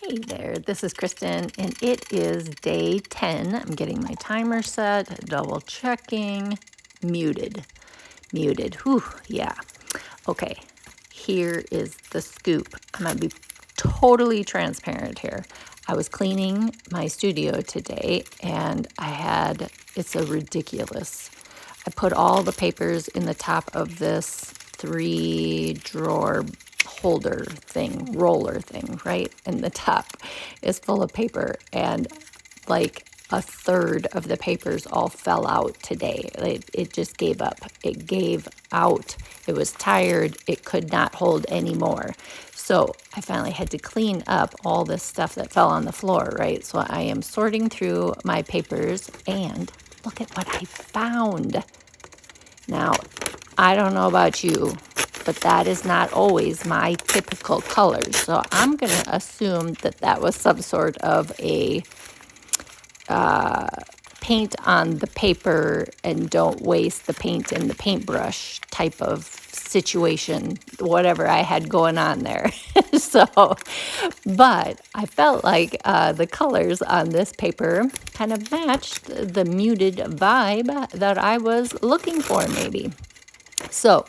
Hey there, this is Kristen, and it is day 10. I'm getting my timer set, double checking, muted, whew, yeah. Okay, here is the scoop. I'm gonna be totally transparent here. I was cleaning my studio today, and it's a ridiculous. I put all the papers in the top of this 3-drawer holder thing, roller thing, right? And the top is full of paper, and like a third of the papers all fell out today. It just gave up. It gave out. It was tired. It could not hold anymore. So I finally had to clean up all this stuff that fell on the floor, right? So I am sorting through my papers, and look at what I found. Now, I don't know about you, but that is not always my typical colors. So I'm going to assume that that was some sort of a paint on the paper and don't waste the paint in the paintbrush type of situation, whatever I had going on there. But I felt like the colors on this paper kind of matched the muted vibe that I was looking for, maybe. So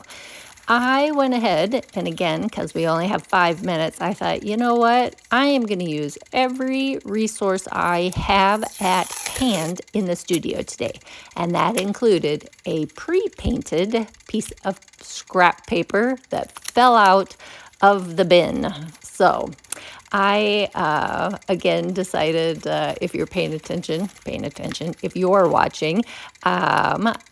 I went ahead, and again, because we only have 5 minutes, I thought, you know what? I am going to use every resource I have at hand in the studio today. And that included a pre-painted piece of scrap paper that fell out of the bin. So I, again, decided, if you're paying attention, if you're watching,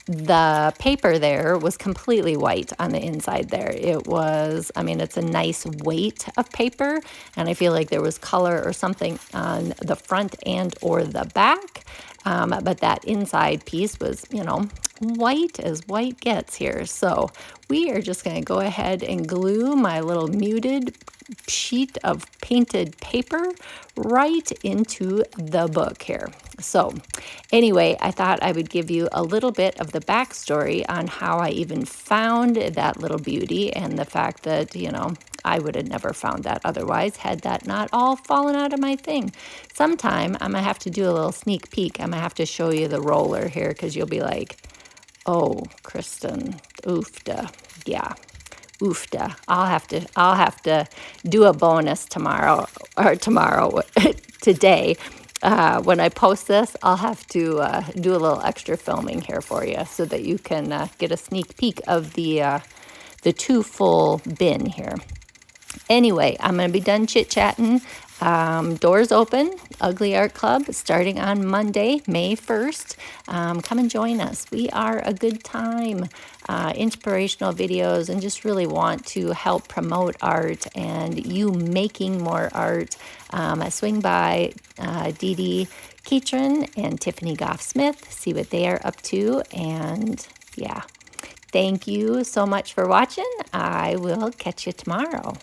the paper there was completely white on the inside there. It was, I mean, it's a nice weight of paper, and I feel like there was color or something on the front and or the back. But that inside piece was, white as white gets here. So we are just going to go ahead and glue my little muted sheet of painted paper right into the book here. So anyway, I thought I would give you a little bit of the backstory on how I even found that little beauty, and the fact that, I would have never found that otherwise had that not all fallen out of my thing. Sometime I'm going to have to do a little sneak peek. I'm going to have to show you the roller here, because you'll be like, oh, Kristen, oofda. Yeah, oofda. I'll have to do a bonus tomorrow today. When I post this, I'll have to do a little extra filming here for you, so that you can get a sneak peek of the 2 full bin here. Anyway, I'm going to be done chit-chatting. Doors open, Ugly Art Club, starting on Monday, May 1st. Come and join us. We are a good time. Inspirational videos, and just really want to help promote art and you making more art. Swing by Dee Dee Keatron and Tiffany Goff-Smith, see what they are up to, and yeah. Thank you so much for watching. I will catch you tomorrow.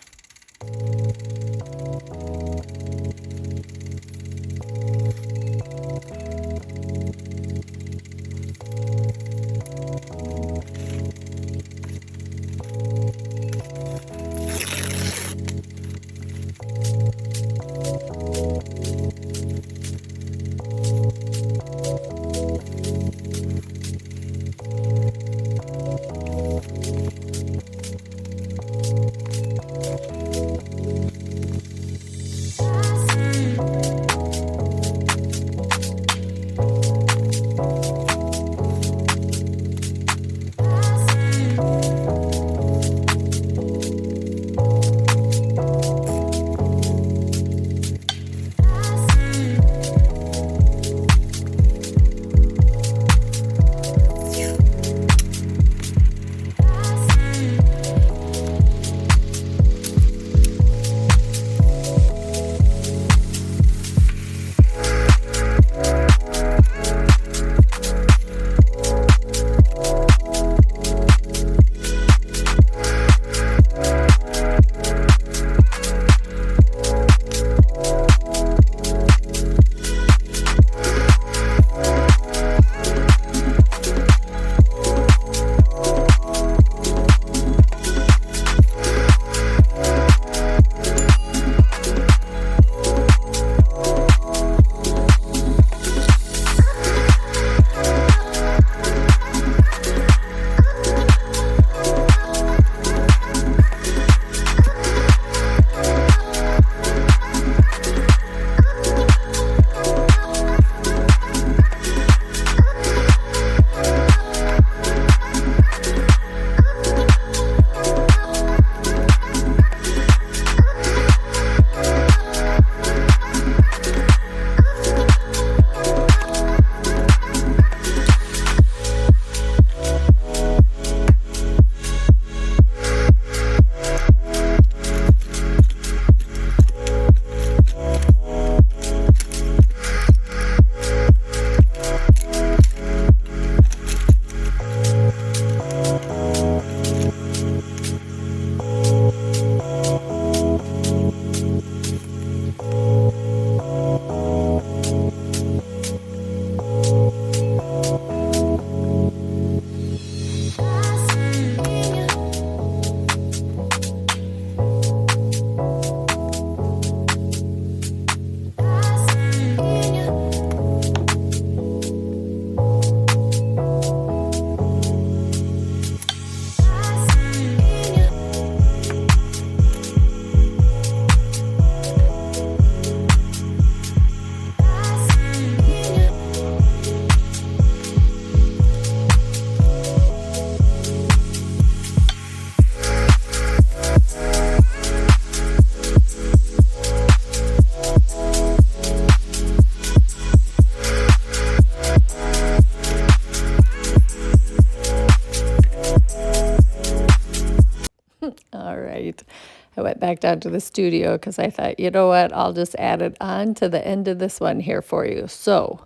it back down to the studio because I thought, you know what, I'll just add it on to the end of this one here for you. So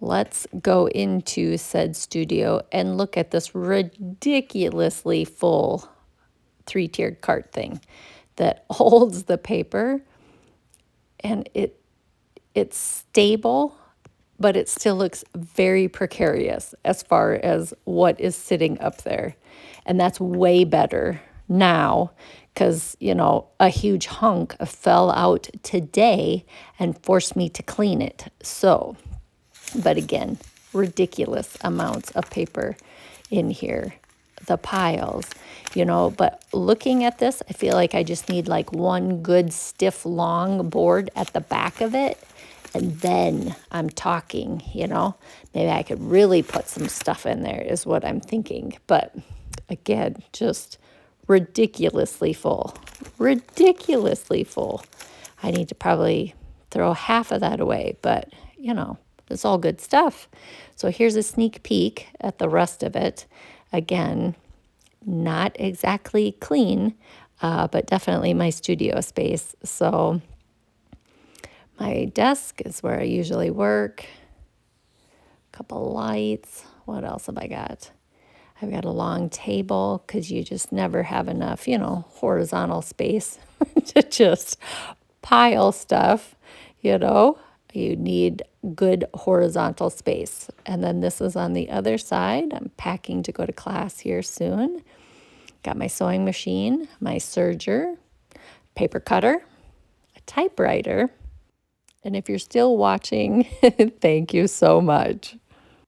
let's go into said studio and look at this ridiculously full 3-tiered cart thing that holds the paper, and it's stable, but it still looks very precarious as far as what is sitting up there. And that's way better now because, you know, a huge hunk fell out today and forced me to clean it. So, but again, ridiculous amounts of paper in here. The piles, you know, but looking at this, I feel like I just need like one good stiff long board at the back of it. And then I'm talking, you know, maybe I could really put some stuff in there is what I'm thinking. But again, just ridiculously full, ridiculously full. I need to probably throw half of that away, but you know, it's all good stuff. So here's a sneak peek at the rest of it. Again, not exactly clean, but definitely my studio space. So my desk is where I usually work. A couple lights. What else have I got? I've got a long table because you just never have enough, you know, horizontal space to just pile stuff, you know. You need good horizontal space. And then this is on the other side. I'm packing to go to class here soon. Got my sewing machine, my serger, paper cutter, a typewriter. And if you're still watching, thank you so much.